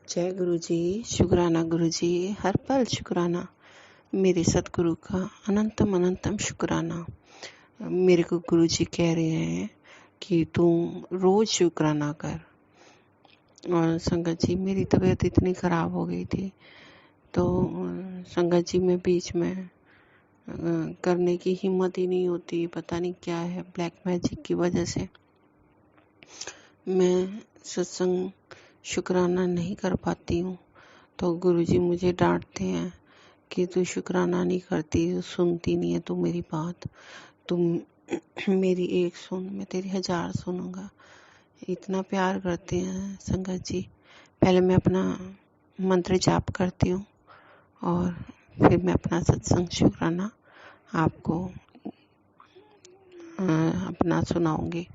जय गुरु जी। शुक्राना गुरु जी, हर पल शुक्राना। मेरे सतगुरु का अनंतम शुक्राना। मेरे को गुरु जी कह रहे हैं कि तू रोज शुक्राना कर। और संगत जी, मेरी तबीयत इतनी खराब हो गई थी तो संगत जी में बीच में करने की हिम्मत ही नहीं होती। पता नहीं क्या है, ब्लैक मैजिक की वजह से मैं सत्संग शुक्राना नहीं कर पाती हूँ। तो गुरुजी मुझे डांटते हैं कि तू शुक्राना नहीं करती, तू सुनती नहीं है, तू मेरी बात, तुम मेरी एक सुन, मैं तेरी 1000 सुनूंगा। इतना प्यार करते हैं संगत जी। पहले मैं अपना मंत्र जाप करती हूँ और फिर मैं अपना सत्संग शुक्राना आपको अपना सुनाऊंगी।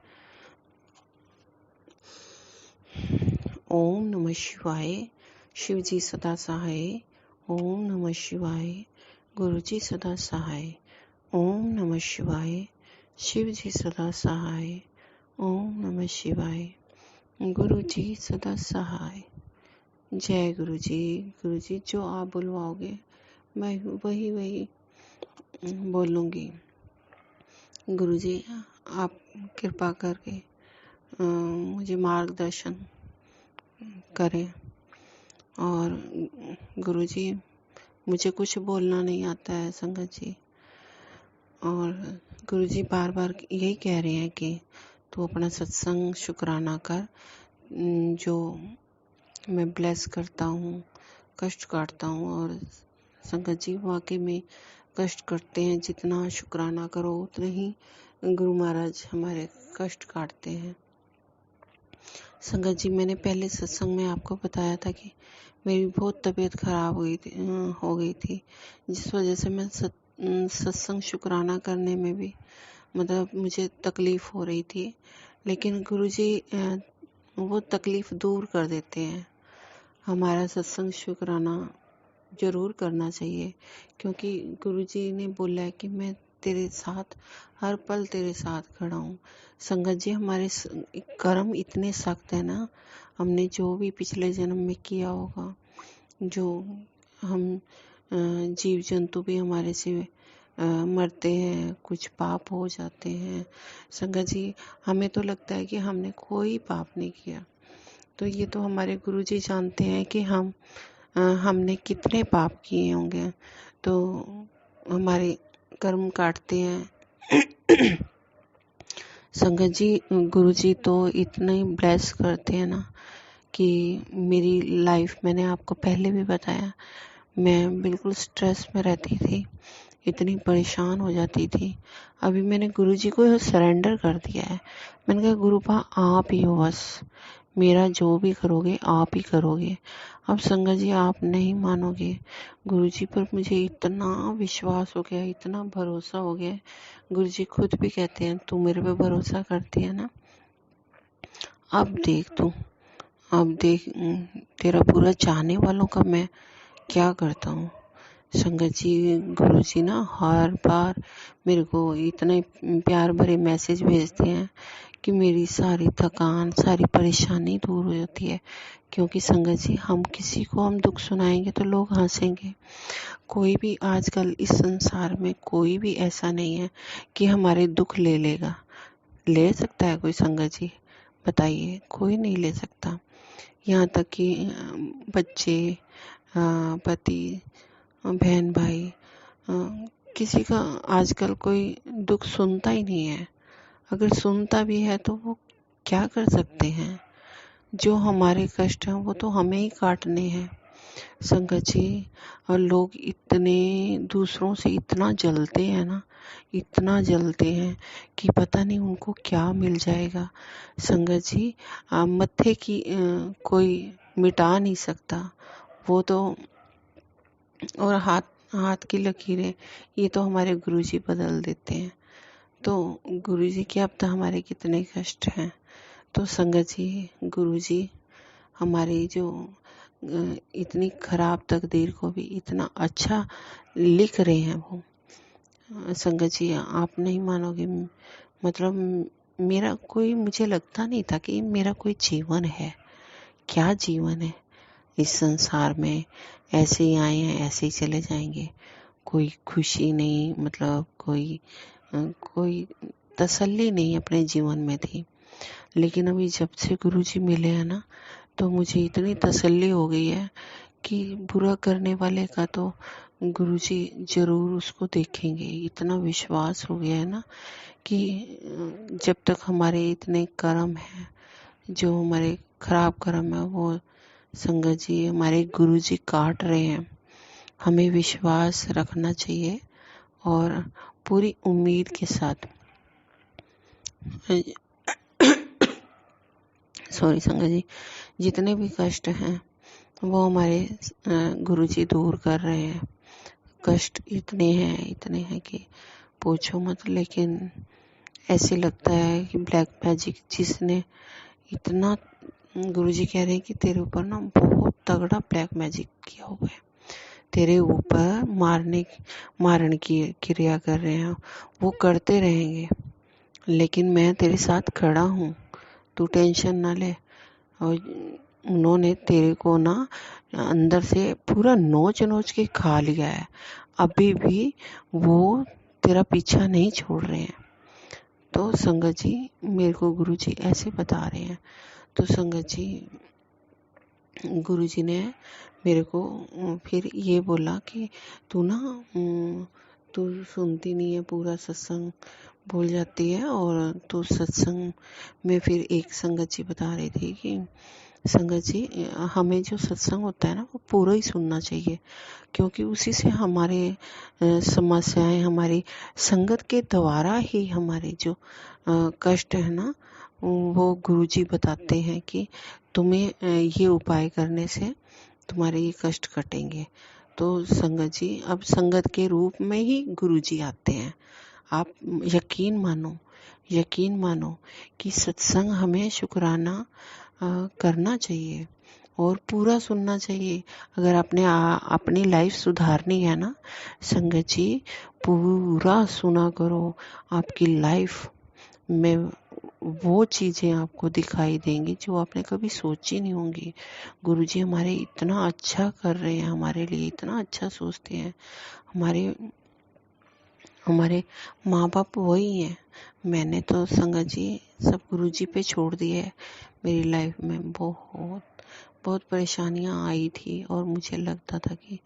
ओम नमः शिवाय। शिव जी सदा सहाय। ओम नमः शिवाय। गुरु जी सदा सहाय। ओम नमः शिवाय। शिव जी सदा सहाय। ओम नमः शिवाय। गुरु जी सदा सहाय। जय गुरु जी। गुरु जी जो आप बुलवाओगे मैं वही बोलूंगी। गुरु जी आप कृपा करके मुझे मार्गदर्शन करें। और गुरु जी मुझे कुछ बोलना नहीं आता है संगत जी। और गुरु जी बार बार यही कह रहे हैं कि तू अपना सत्संग शुक्राना कर। जो मैं ब्लेस करता हूँ, कष्ट काटता हूँ। और संगत जी वाकई में कष्ट करते हैं। जितना शुक्राना करो उतना ही गुरु महाराज हमारे कष्ट काटते हैं। संगत जी मैंने पहले सत्संग में आपको बताया था कि मेरी बहुत तबीयत खराब हो गई थी जिस वजह से मैं सत्संग शुक्राना करने में भी मतलब मुझे तकलीफ हो रही थी। लेकिन गुरुजी वो तकलीफ दूर कर देते हैं। हमारा सत्संग शुक्राना जरूर करना चाहिए क्योंकि गुरुजी ने बोला है कि मैं तेरे साथ हर पल तेरे साथ खड़ा हूँ। संगत जी हमारे कर्म इतने सख्त है ना, हमने जो भी पिछले जन्म में किया होगा, जो हम जीव जंतु भी हमारे से मरते हैं, कुछ पाप हो जाते हैं। संगत जी हमें तो लगता है कि हमने कोई पाप नहीं किया, तो ये तो हमारे गुरुजी जानते हैं कि हमने कितने पाप किए होंगे। तो हमारे कर्म काटते हैं। संगत जी गुरुजी तो इतना ही ब्लेस करते हैं ना कि मेरी लाइफ, मैंने आपको पहले भी बताया, मैं बिल्कुल स्ट्रेस में रहती थी, इतनी परेशान हो जाती थी। अभी मैंने गुरुजी को सरेंडर कर दिया है। मैंने कहा गुरुपा आप ही हो, बस मेरा जो भी करोगे आप ही करोगे। अब संगत जी आप नहीं मानोगे, गुरुजी पर मुझे इतना विश्वास हो गया, इतना भरोसा हो गया। गुरुजी खुद भी कहते हैं तू मेरे पे भरोसा करती है ना, अब देख तेरा पूरा चाहने वालों का मैं क्या करता हूँ। संगत जी गुरुजी ना हर बार मेरे को इतने प्यार भरे मैसेज भेजते हैं कि मेरी सारी थकान, सारी परेशानी दूर हो जाती है। क्योंकि संगत जी हम किसी को हम दुख सुनाएंगे तो लोग हंसेंगे। कोई भी आजकल इस संसार में कोई भी ऐसा नहीं है कि हमारे दुख ले लेगा। ले सकता है कोई संगत जी? बताइए, कोई नहीं ले सकता। यहाँ तक कि बच्चे, पति, बहन भाई, किसी का आजकल कोई दुख सुनता ही नहीं है। अगर सुनता भी है तो वो क्या कर सकते हैं। जो हमारे कष्ट हैं वो तो हमें ही काटने हैं संगत जी। और लोग इतने दूसरों से इतना जलते हैं ना, इतना जलते हैं कि पता नहीं उनको क्या मिल जाएगा। संगत जी मत्थे की कोई मिटा नहीं सकता वो तो, और हाथ की लकीरें ये तो हमारे गुरुजी बदल देते हैं। तो गुरुजी के अब तो हमारे कितने कष्ट हैं। तो संगत जी गुरुजी हमारी जो इतनी खराब तकदीर को भी इतना अच्छा लिख रहे हैं वो। संगत जी आप नहीं मानोगे, मतलब मुझे लगता नहीं था कि मेरा कोई जीवन है। क्या जीवन है, इस संसार में ऐसे ही आए हैं, ऐसे ही चले जाएंगे। कोई खुशी नहीं, मतलब कोई तसल्ली नहीं अपने जीवन में थी। लेकिन अभी जब से गुरुजी मिले हैं ना, तो मुझे इतनी तसल्ली हो गई है कि बुरा करने वाले का तो गुरुजी जरूर उसको देखेंगे। इतना विश्वास हो गया है ना कि जब तक हमारे इतने कर्म हैं, जो हमारे खराब कर्म है, वो संगत जी, हमारे गुरुजी काट रहे हैं। हमें विश्वास रखना चाहिए और पूरी उम्मीद के साथ सॉरी संगत जी, जितने भी कष्ट हैं वो हमारे गुरुजी दूर कर रहे हैं। कष्ट इतने हैं कि पूछो मत। लेकिन ऐसे लगता है कि ब्लैक मैजिक जिसने इतना, गुरुजी कह रहे हैं कि तेरे ऊपर ना बहुत तगड़ा ब्लैक मैजिक किया हुआ है, तेरे ऊपर मारण की क्रिया कर रहे हैं, वो करते रहेंगे, लेकिन मैं तेरे साथ खड़ा हूँ, तू टेंशन ना ले। और उन्होंने तेरे को ना अंदर से पूरा नोच नोच के खा लिया है, अभी भी वो तेरा पीछा नहीं छोड़ रहे हैं। तो संगत जी, मेरे को गुरुजी ऐसे बता रहे हैं। तो संगत जी, गुरुजी ने मेरे को फिर ये बोला कि तू सुनती नहीं है, पूरा सत्संग भूल जाती है। और तू सत्संग में, फिर एक संगत जी बता रही थी कि संगत जी, हमें जो सत्संग होता है ना, वो पूरा ही सुनना चाहिए, क्योंकि उसी से हमारे समस्याएं, हमारी संगत के द्वारा ही हमारे जो कष्ट है ना, वो गुरुजी बताते हैं कि तुम्हें ये उपाय करने से तुम्हारे ये कष्ट कटेंगे। तो संगत जी, अब संगत के रूप में ही गुरुजी आते हैं। आप यकीन मानो कि सत्संग हमें शुक्राना करना चाहिए और पूरा सुनना चाहिए। अगर आपने अपनी लाइफ सुधारनी है ना संगत जी, पूरा सुना करो। आपकी लाइफ में वो चीजें आपको दिखाई देंगी जो आपने कभी सोची नहीं होंगी। गुरुजी हमारे इतना अच्छा कर रहे हैं, हमारे लिए इतना अच्छा सोचते हैं। हमारे माँ बाप वही हैं। मैंने तो संगत जी सब गुरुजी पे छोड़ दिए है। मेरी लाइफ में बहुत परेशानियां आई थी और मुझे लगता था कि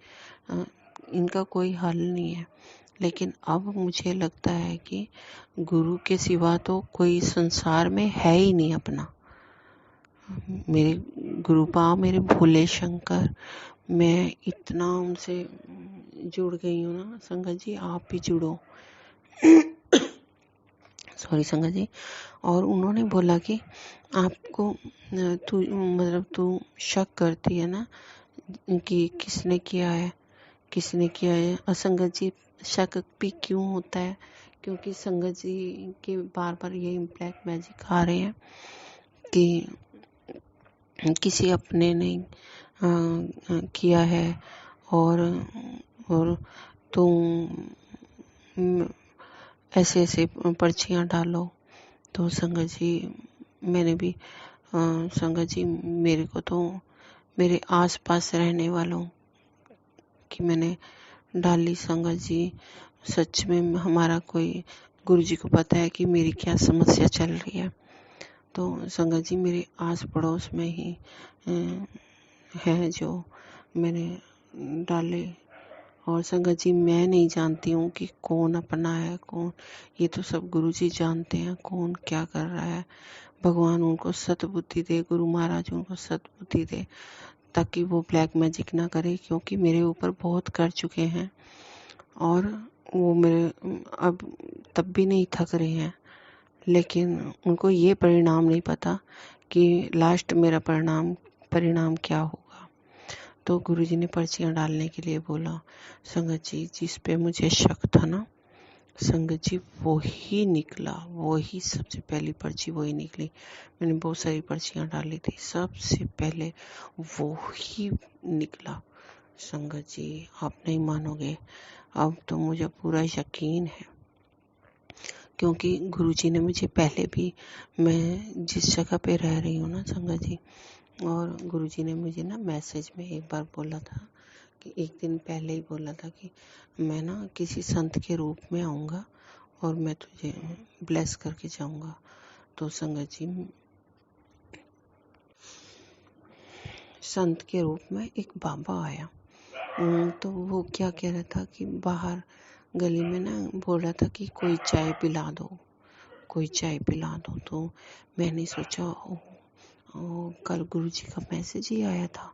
इनका कोई हल नहीं है। लेकिन अब मुझे लगता है कि गुरु के सिवा तो कोई संसार में है ही नहीं अपना। मेरे गुरुपा, मेरे भोले शंकर, मैं इतना उनसे जुड़ गई हूँ ना संगत जी, आप भी जुड़ो। सॉरी संगत जी। और उन्होंने बोला कि आपको तू शक करती है ना कि किसने किया है। असंगत जी, शक भी क्यों होता है? क्योंकि संगत जी के बार बार यही ब्लैक मैजिक आ रहे हैं कि किसी अपने ने किया है और तुम ऐसे पर्चियां डालो। तो संगत जी, मैंने भी संगत जी, मेरे को तो मेरे आसपास रहने वालों की मैंने डाली। संगत जी, सच में हमारा कोई, गुरुजी को पता है कि मेरी क्या समस्या चल रही है। तो संगत जी, मेरे आस पड़ोस में ही है जो मैंने डाले। और संगत जी, मैं नहीं जानती हूँ कि कौन अपना है कौन, ये तो सब गुरुजी जानते हैं कौन क्या कर रहा है। भगवान उनको सतबुद्धि दे, गुरु महाराज उनको सतबुद्धि दे, ताकि वो ब्लैक मैजिक ना करे। क्योंकि मेरे ऊपर बहुत कर चुके हैं और वो मेरे अब तब भी नहीं थक रहे हैं। लेकिन उनको ये परिणाम नहीं पता कि लास्ट मेरा परिणाम क्या होगा। तो गुरुजी ने पर्चियां डालने के लिए बोला। संगत जी, जिस पे मुझे शक था ना संगत जी, वो ही निकला, वो ही सबसे पहली पर्ची वही निकली। मैंने बहुत सारी पर्चियां डाली थी, सबसे पहले वो ही निकला। संगत जी, आप नहीं मानोगे, अब तो मुझे पूरा यकीन है, क्योंकि गुरुजी ने मुझे पहले भी, मैं जिस जगह पे रह रही हूँ ना संगत जी, और गुरुजी ने मुझे ना मैसेज में एक बार बोला था कि एक दिन पहले ही बोला था कि मैं ना किसी संत के रूप में आऊँगा और मैं तुझे ब्लेस करके जाऊँगा। तो संगत जी, संत के रूप में एक बाबा आया। तो वो क्या कह रहा था कि बाहर गली में ना बोल रहा था कि कोई चाय पिला दो, कोई चाय पिला दो। तो मैंने सोचा कल गुरुजी का मैसेज ही आया था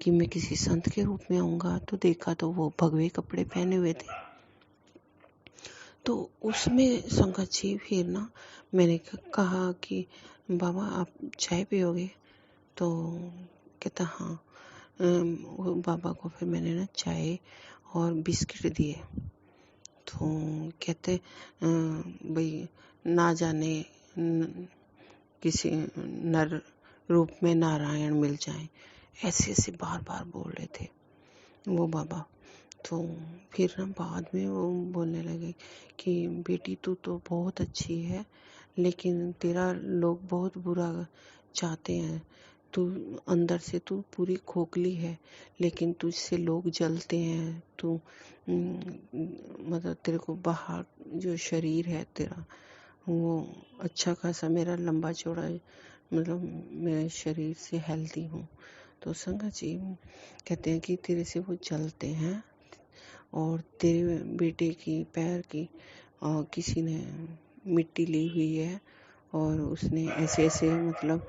कि मैं किसी संत के रूप में आऊँगा। तो देखा तो वो भगवे कपड़े पहने हुए थे। तो उसमें संगत जी फिर ना मैंने कहा कि बाबा आप चाय पियोगे? तो कहता हाँ। वो बाबा को फिर मैंने ना चाय और बिस्किट दिए। तो कहते भाई ना जाने किसी नर रूप में नारायण मिल जाए, ऐसे ऐसे बार बार बोल रहे थे वो बाबा। तो फिर ना बाद में वो बोलने लगे कि बेटी तू तो बहुत अच्छी है, लेकिन तेरा लोग बहुत बुरा चाहते हैं। तू अंदर से तू पूरी खोखली है, लेकिन तुझसे लोग जलते हैं। तू मतलब तेरे को बाहर जो शरीर है तेरा वो अच्छा खासा मेरा लंबा चौड़ा है, मतलब मैं शरीर से हेल्दी हूँ। तो संगत जी कहते हैं कि तेरे से वो जलते हैं और तेरे बेटे की पैर की किसी ने मिट्टी ली हुई है और उसने ऐसे ऐसे मतलब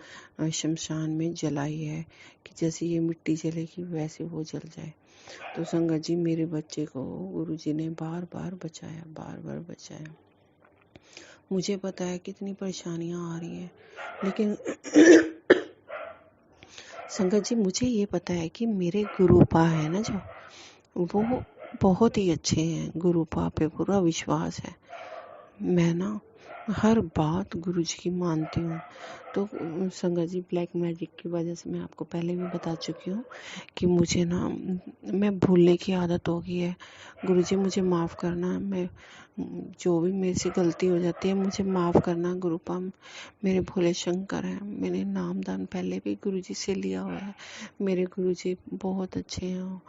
शमशान में जलाई है कि जैसे ये मिट्टी जलेगी वैसे वो जल जाए। तो संगत जी मेरे बच्चे को गुरुजी ने बार बार बचाया। मुझे पता है कितनी परेशानियां आ रही हैं, लेकिन संगत जी मुझे ये पता है कि मेरे गुरुपा है ना जो, वो बहुत ही अच्छे हैं। गुरुपा पे पूरा विश्वास है। मैं ना हर बात गुरुजी की मानती हूँ। तो संगत जी ब्लैक मैजिक की वजह से मैं आपको पहले भी बता चुकी हूँ कि मुझे ना मैं भूलने की आदत हो गई है। गुरुजी मुझे माफ़ करना, मैं जो भी मेरे से गलती हो जाती है मुझे माफ़ करना। गुरुपा मेरे भोले शंकर हैं। मैंने नामदान पहले भी गुरुजी से लिया हुआ है। मेरे गुरुजी बहुत अच्छे हैं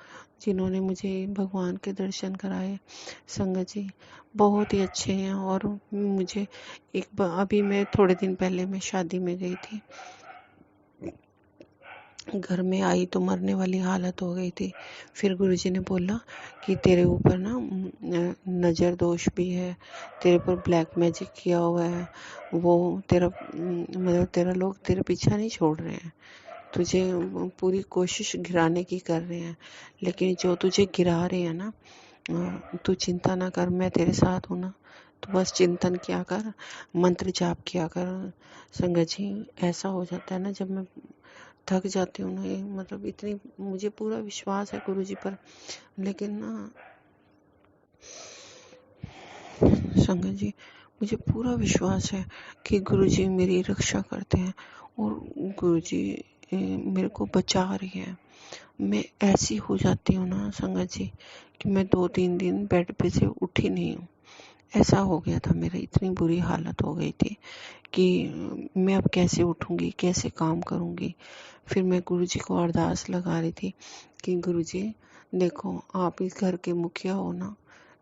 जिन्होंने मुझे भगवान के दर्शन कराए। संगत जी बहुत ही अच्छे हैं। और मुझे अभी मैं थोड़े दिन पहले मैं शादी में गई थी, घर में आई तो मरने वाली हालत हो गई थी। फिर गुरुजी ने बोला कि तेरे ऊपर ना नज़र दोष भी है, तेरे पर ब्लैक मैजिक किया हुआ है, वो तेरा मतलब तेरा लोग तेरे पीछा नहीं छोड़ रहे हैं, तुझे पूरी कोशिश गिराने की कर रहे हैं, लेकिन जो तुझे गिरा रहे हैं ना तू चिंता ना कर, मैं तेरे साथ हूँ ना। तो बस चिंतन किया कर, मंत्र जाप किया कर। संगत जी ऐसा हो जाता है ना जब मैं थक जाती हूँ ना, ये मतलब इतनी मुझे पूरा विश्वास है गुरुजी पर, लेकिन ना संगत जी मुझे पूरा विश्वास है कि गुरुजी मेरी रक्षा करते हैं और गुरुजी मेरे को बचा रही है। मैं ऐसी हो जाती हूँ ना संगत जी कि मैं 2-3 दिन बेड पे से उठी नहीं हूँ। ऐसा हो गया था मेरा, इतनी बुरी हालत हो गई थी कि मैं अब कैसे उठूंगी, कैसे काम करूंगी। फिर मैं गुरुजी को अरदास लगा रही थी कि गुरुजी देखो आप इस घर के मुखिया हो ना,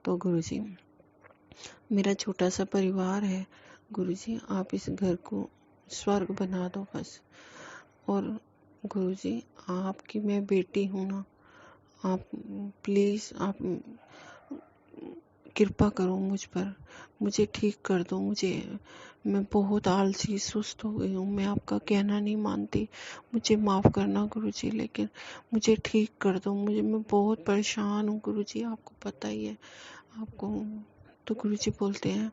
तो गुरुजी मेरा छोटा सा परिवार है, गुरुजी आप इस घर को स्वर्ग बना दो बस। और गुरुजी आपकी मैं बेटी हूँ ना, आप प्लीज़ आप कृपा करो मुझ पर, मुझे ठीक कर दो। मैं बहुत आलसी सुस्त हो गई हूँ, मैं आपका कहना नहीं मानती, मुझे माफ़ करना गुरुजी, लेकिन मुझे ठीक कर दो। मैं बहुत परेशान हूँ गुरुजी, आपको पता ही है आपको। तो गुरुजी बोलते हैं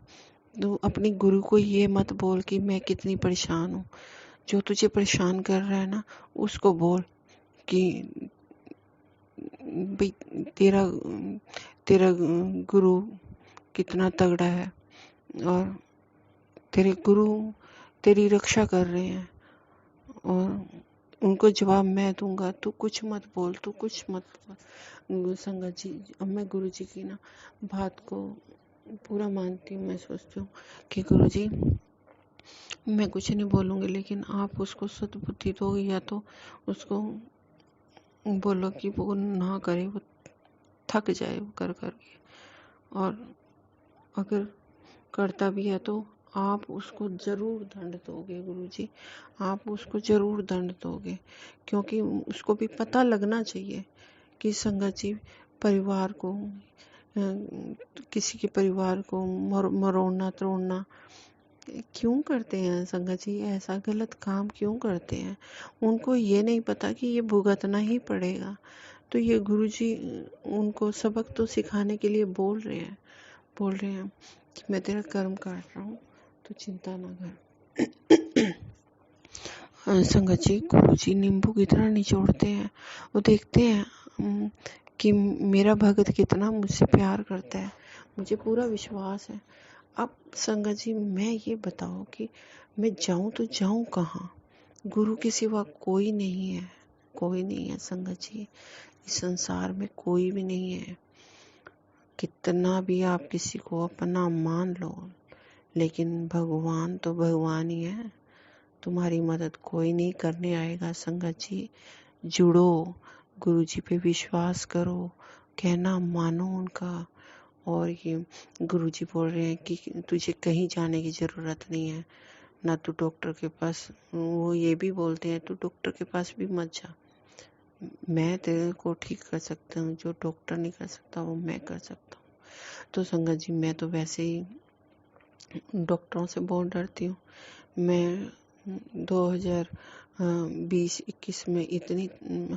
तो अपनी गुरु को ये मत बोल कि मैं कितनी परेशान हूँ। जो तुझे परेशान कर रहा है ना उसको बोल कि भाई तेरा तेरा गुरु कितना तगड़ा है और तेरे गुरु तेरी रक्षा कर रहे हैं और उनको जवाब मैं दूंगा। तू कुछ मत बोल, तू कुछ मत बोल। संगत जी अब मैं गुरु जी की ना बात को पूरा मानती हूँ। मैं सोचती हूँ कि गुरु जी मैं कुछ नहीं बोलूँगी, लेकिन आप उसको सद्बुद्धि दो, या तो उसको बोलो कि वो ना करे, वो थक जाए वो कर करके। और अगर करता भी है तो आप उसको जरूर दंड दोगे गुरुजी, आप उसको जरूर दंड दोगे, क्योंकि उसको भी पता लगना चाहिए कि संगत जी परिवार को, किसी के परिवार को मरोड़ना तोड़ना क्यों करते हैं संगत जी, ऐसा गलत काम क्यों करते हैं। उनको ये नहीं पता कि ये भुगतना ही पड़ेगा। तो ये गुरुजी उनको सबक तो सिखाने के लिए बोल रहे हैं कि मैं तेरा कर्म काट रहा हूँ, तो चिंता ना कर। संगत जी गुरुजी नींबू की तरह निचोड़ते हैं, वो देखते हैं कि मेरा भगत कितना मुझसे प्यार करता है, मुझे पूरा विश्वास है। अब संगत जी मैं ये बताओ कि मैं जाऊं तो जाऊं कहाँ। गुरु के सिवा कोई नहीं है, कोई नहीं है संगत जी, इस संसार में कोई भी नहीं है। कितना भी आप किसी को अपना मान लो, लेकिन भगवान तो भगवान ही है, तुम्हारी मदद कोई नहीं करने आएगा। संगत जी जुड़ो, गुरु जी पे विश्वास करो, कहना मानो उनका। और ये गुरु जी बोल रहे हैं कि तुझे कहीं जाने की जरूरत नहीं है, ना तू डॉक्टर के पास, वो ये भी बोलते हैं तू डॉक्टर के पास भी मत जा, मैं तेरे को ठीक कर सकता हूँ, जो डॉक्टर नहीं कर सकता वो मैं कर सकता हूँ। तो संगत जी मैं तो वैसे ही डॉक्टरों से बहुत डरती हूँ। मैं 2020-21 में इतनी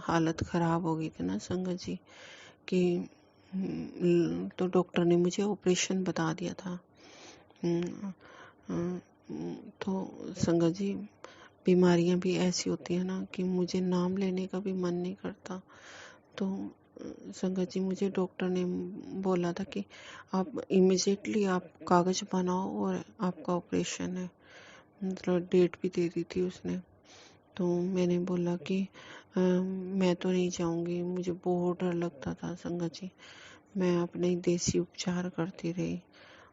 हालत खराब हो गई थी ना संगत जी कि तो डॉक्टर ने मुझे ऑपरेशन बता दिया था। तो संगत जी बीमारियां भी ऐसी होती है ना कि मुझे नाम लेने का भी मन नहीं करता। तो संगत जी मुझे डॉक्टर ने बोला था कि आप इमिजिएटली आप कागज बनाओ और आपका ऑपरेशन है, मतलब डेट भी दे दी थी उसने। तो मैंने बोला कि मैं तो नहीं जाऊंगी, मुझे बहुत डर लगता था संगत जी। मैं अपने देसी उपचार करती रही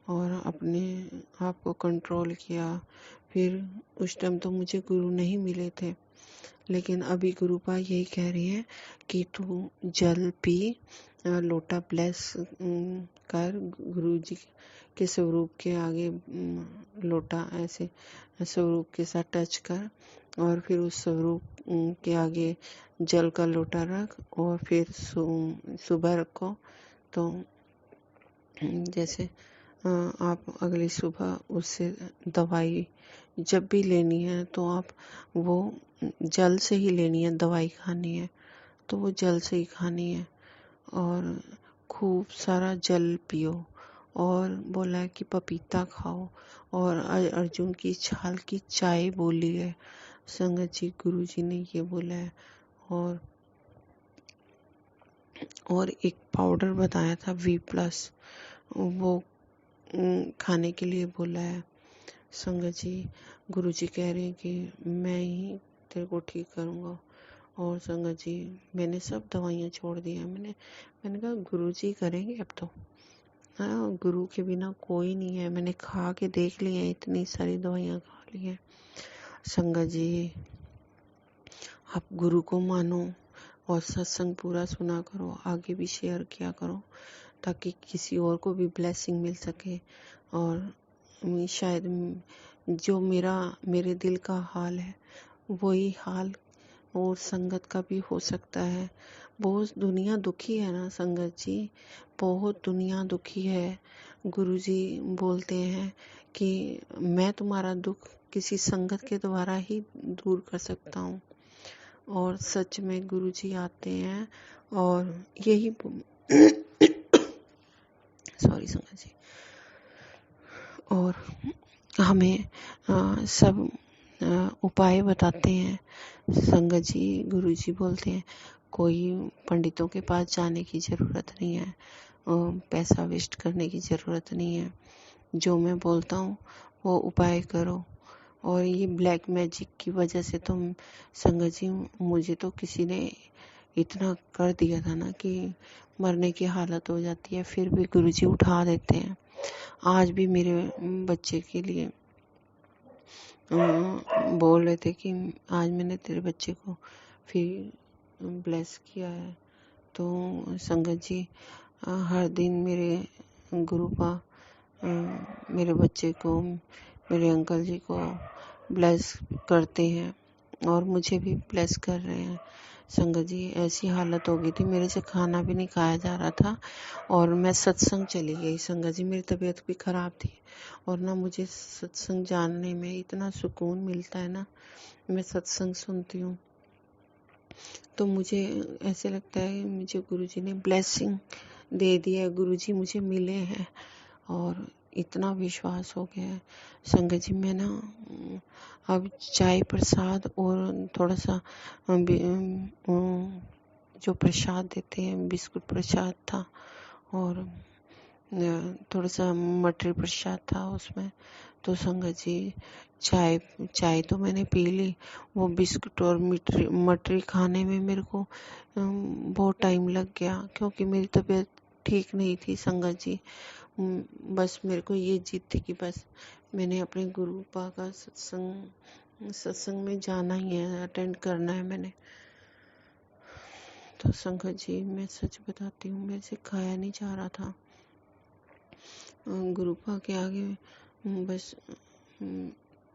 और अपने आप को कंट्रोल किया। फिर उस टाइम तो मुझे गुरु नहीं मिले थे, लेकिन अभी गुरुपा यही कह रही है कि तू जल पी, लोटा ब्लेस कर, गुरु जी के स्वरूप के आगे लोटा ऐसे स्वरूप के साथ टच कर, और फिर उस स्वरूप के आगे जल का लोटा रख, और फिर सुबह रखो। तो जैसे आप अगली सुबह उससे दवाई जब भी लेनी है तो आप वो जल से ही लेनी है, दवाई खानी है तो वो जल से ही खानी है, और खूब सारा जल पियो। और बोला है कि पपीता खाओ, और अर्जुन की छाल की चाय बोली है संगत जी, गुरु जी ने ये बोला है। और एक पाउडर बताया था V+, वो खाने के लिए बोला है संगत जी। गुरु जी कह रहे हैं कि मैं ही तेरे को ठीक करूँगा। और संगत जी मैंने सब दवाइयाँ छोड़ दी हैं। मैंने कहा गुरु जी करेंगे अब तो, हाँ गुरु के बिना कोई नहीं है। मैंने खा के देख ली है, इतनी सारी दवाइयाँ खा ली हैं संगत जी। आप गुरु को मानो और सत्संग पूरा सुना करो, आगे भी शेयर किया करो ताकि किसी और को भी ब्लेसिंग मिल सके। और शायद जो मेरे दिल का हाल है वही हाल और संगत का भी हो सकता है। बहुत दुनिया दुखी है ना संगत जी, बहुत दुनिया दुखी है। गुरुजी बोलते हैं कि मैं तुम्हारा दुख किसी संगत के द्वारा ही दूर कर सकता हूँ। और सच में गुरुजी आते हैं और यही सॉरी संगत जी, और हमें सब उपाय बताते हैं संगत जी। गुरु जी बोलते हैं कोई पंडितों के पास जाने की ज़रूरत नहीं है, पैसा वेस्ट करने की ज़रूरत नहीं है, जो मैं बोलता हूँ वो उपाय करो। और ये ब्लैक मैजिक की वजह से तो संगत जी मुझे तो किसी ने इतना कर दिया था ना कि मरने की हालत हो जाती है, फिर भी गुरु जी उठा देते हैं। आज भी मेरे बच्चे के लिए बोल रहे थे कि आज मैंने तेरे बच्चे को फिर ब्लेस किया है। तो संगत जी, हर दिन मेरे गुरुपा मेरे बच्चे को, मेरे अंकल जी को ब्लेस करते हैं और मुझे भी ब्लेस कर रहे हैं। संगत जी, ऐसी हालत हो गई थी, मेरे से खाना भी नहीं खाया जा रहा था और मैं सत्संग चली गई। संगत जी, मेरी तबीयत भी खराब थी और ना मुझे सत्संग जानने में इतना सुकून मिलता है ना, मैं सत्संग सुनती हूँ तो मुझे ऐसे लगता है मुझे गुरुजी ने ब्लेसिंग दे दिया है, गुरुजी मुझे मिले हैं और इतना विश्वास हो गया है। संगत जी, मैं ना अब चाय प्रसाद और थोड़ा सा जो प्रसाद देते हैं, बिस्कुट प्रसाद था और थोड़ा सा मटर प्रसाद था उसमें। तो संगत जी, चाय तो मैंने पी ली, वो बिस्कुट और मटरी खाने में मेरे को बहुत टाइम लग गया क्योंकि मेरी तबीयत ठीक नहीं थी। संगत जी, बस मेरे को ये जिद थी कि बस मैंने अपने गुरुपा का सत्संग में जाना ही है, अटेंड करना है मैंने। तो संगत जी, मैं सच बताती हूँ, मेरे से खाया नहीं जा रहा था। गुरुपा के आगे बस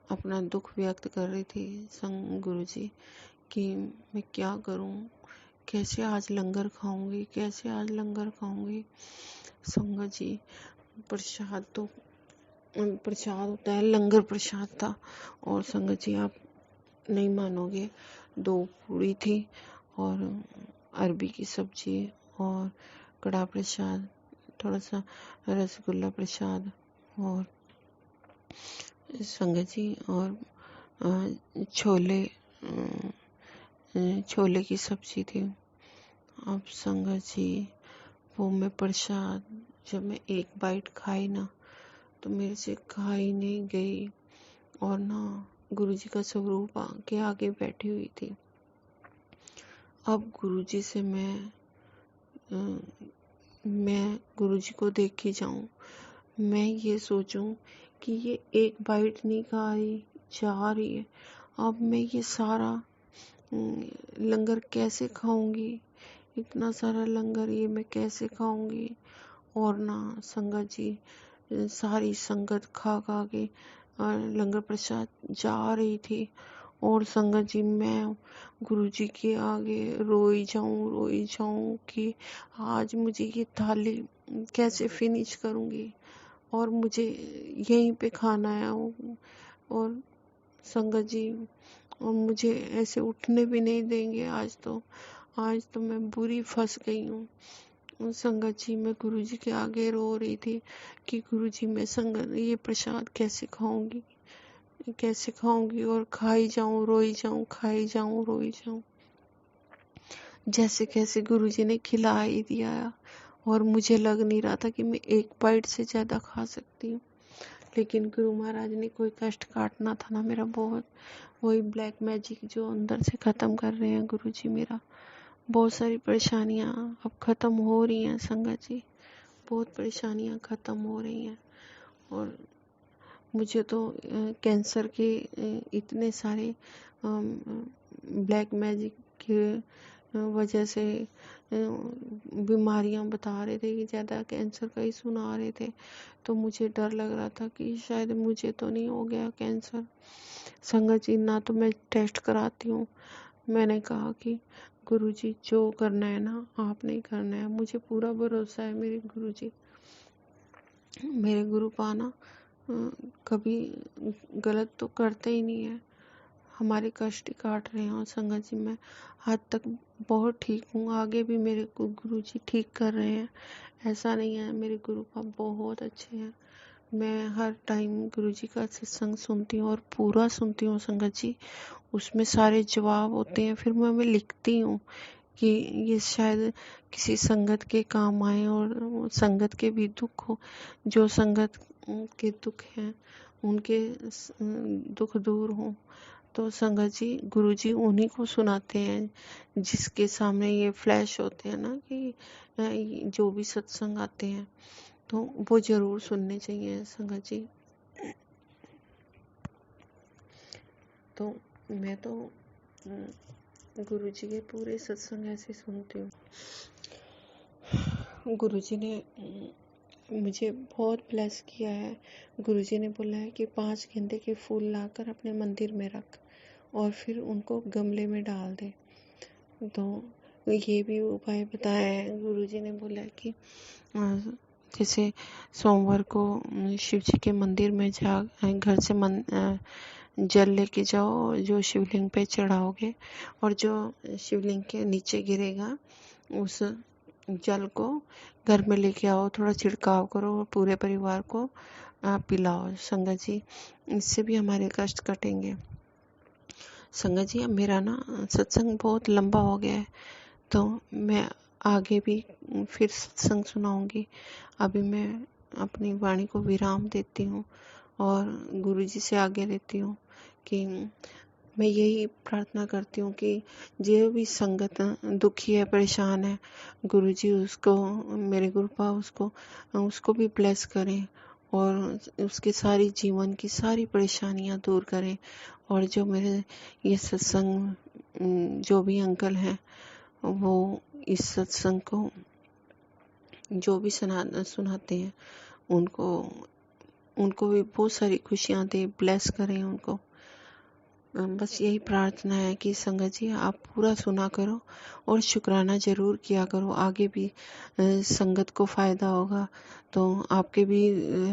अपना दुख व्यक्त कर रही थी गुरुजी कि मैं क्या करूं, कैसे आज लंगर खाऊंगी, कैसे आज लंगर खाऊंगी। संगत जी, प्रसाद तो प्रसाद होता है, लंगर प्रसाद था और संगत जी आप नहीं मानोगे, 2 पूरी थी और अरबी की सब्जी और कड़ा प्रसाद, थोड़ा सा रसगुल्ला प्रसाद और संगत जी और छोले की सब्जी थी। अब संगत जी, वो मैं प्रसाद जब मैं एक बाइट खाई ना तो मेरे से खाई नहीं गई और ना गुरुजी का स्वरूप के आगे बैठी हुई थी। अब गुरुजी से मैं गुरुजी को देख के जाऊं, मैं ये सोचूं कि ये एक बाइट नहीं खा रही, जा रही है, अब मैं ये सारा लंगर कैसे खाऊंगी, इतना सारा लंगर ये मैं कैसे खाऊंगी। और ना संगत जी, सारी संगत खा खा के लंगर प्रसाद जा रही थी और संगत जी मैं गुरुजी के आगे रोई जाऊं कि आज मुझे ये थाली कैसे फिनिश करूंगी और मुझे यहीं पे खाना है। और संगत जी, और मुझे ऐसे उठने भी नहीं देंगे। आज तो मैं बुरी फंस गई हूँ। संगत जी, मैं गुरुजी के आगे रो रही थी कि गुरुजी मैं संगत ये प्रसाद कैसे खाऊंगी और खाई जाऊं रोई जाऊं, खाई जाऊं रोई जाऊं। जैसे कैसे गुरुजी ने खिला ही दिया और मुझे लग नहीं रहा था कि मैं एक बाइट से ज्यादा खा सकती हूँ, लेकिन गुरु महाराज ने कोई कष्ट काटना था ना मेरा बहुत, वही ब्लैक मैजिक जो अंदर से खत्म कर रहे हैं गुरुजी मेरा। बहुत सारी परेशानियां अब खत्म हो रही हैं संगत जी, बहुत परेशानियां खत्म हो रही हैं और मुझे तो कैंसर के इतने सारे ब्लैक मैजिक के वजह से बीमारियां बता रहे थे कि ज़्यादा कैंसर का ही सुना रहे थे, तो मुझे डर लग रहा था कि शायद मुझे तो नहीं हो गया कैंसर। संगत जी, ना तो मैं टेस्ट कराती हूँ, मैंने कहा कि गुरुजी जो करना है ना आपने करना है, मुझे पूरा भरोसा है मेरे गुरुजी, मेरे गुरु पाना कभी गलत तो करते ही नहीं है, हमारे कष्ट ही काट रहे हैं। और संगत जी, मैं आज तक बहुत ठीक हूँ, आगे भी मेरे को गुरुजी ठीक कर रहे हैं, ऐसा नहीं है, मेरे गुरु पा बहुत अच्छे हैं। मैं हर टाइम गुरुजी का सत्संग सुनती हूँ और पूरा सुनती हूँ संगत जी, उसमें सारे जवाब होते हैं, फिर मैं लिखती हूँ कि ये शायद किसी संगत के काम आए और संगत के भी दुख हो, जो संगत के दुख हैं उनके दुख दूर हो। तो संगत जी, गुरुजी उन्हीं को सुनाते हैं जिसके सामने ये फ्लैश होते हैं ना कि जो भी सत्संग आते हैं तो वो जरूर सुनने चाहिए संगत जी। तो मैं तो गुरु जी के पूरे सत्संग ऐसे सुनती हूँ। गुरु जी ने मुझे बहुत ब्लेस किया है। गुरु जी ने बोला है कि 5 गेंदे के फूल लाकर अपने मंदिर में रख और फिर उनको गमले में डाल दे। तो ये भी उपाय बताया है। गुरु जी ने बोला है कि जैसे सोमवार को शिव जी के मंदिर में जा घर से जल लेके जाओ, जो शिवलिंग पे चढ़ाओगे और जो शिवलिंग के नीचे गिरेगा उस जल को घर में लेके आओ, थोड़ा छिड़काव करो और पूरे परिवार को पिलाओ। संगत जी, इससे भी हमारे कष्ट कटेंगे। संगत जी, अब मेरा ना सत्संग बहुत लंबा हो गया है, तो मैं आगे भी फिर सत्संग सुनाऊंगी। अभी मैं अपनी वाणी को विराम देती हूँ और गुरु जी से आगे लेती हूँ कि मैं यही प्रार्थना करती हूँ कि जो भी संगत दुखी है, परेशान है, गुरु जी उसको, मेरे गुरुपा उसको भी ब्लेस करें और उसके सारी जीवन की सारी परेशानियां दूर करें। और जो मेरे ये सत्संग जो भी अंकल हैं वो इस सत्संग को जो भी सुनाते हैं उनको भी बहुत सारी खुशियां दे, ब्लेस करें उनको। बस यही प्रार्थना है कि संगत जी आप पूरा सुना करो और शुक्राना जरूर किया करो। आगे भी संगत को फायदा होगा तो आपके भी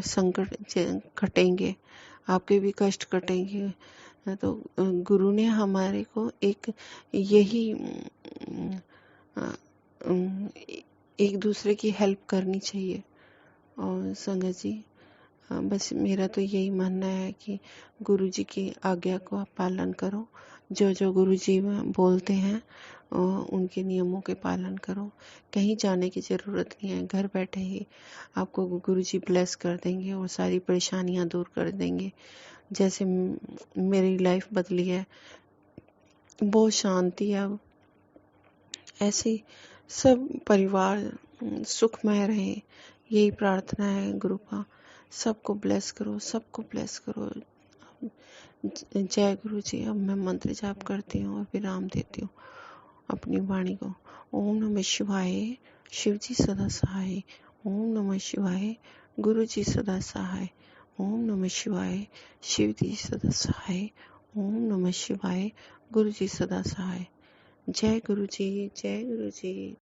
संकट कटेंगे, आपके भी कष्ट कटेंगे। तो गुरु ने हमारे को एक यही एक दूसरे की हेल्प करनी चाहिए। और संगत जी बस मेरा तो यही मानना है कि गुरु जी की आज्ञा को आप पालन करो। जो जो गुरु जी बोलते हैं उनके नियमों के पालन करो। कहीं जाने की ज़रूरत नहीं है, घर बैठे ही आपको गुरु जी ब्लेस कर देंगे और सारी परेशानियां दूर कर देंगे। जैसे मेरी लाइफ बदली है, बहुत शांति है अब। ऐसे सब परिवार सुखमय रहे, यही प्रार्थना है गुरु का। सबको ब्लेस करो, सबको ब्लेस करो। जय गुरु जी। अब मैं मंत्र जाप करती हूँ और विराम देती हूँ अपनी वाणी को। ओम नमः शिवाय, शिव जी सदा सहाय। ओम नमः शिवाय, गुरु जी सदा सहाय। ओम नमः शिवाय, शिव जी सदा सहाय। ओम नमः शिवाय, गुरु जी सदा सहाय। जय गुरु जी, जय गुरु जी।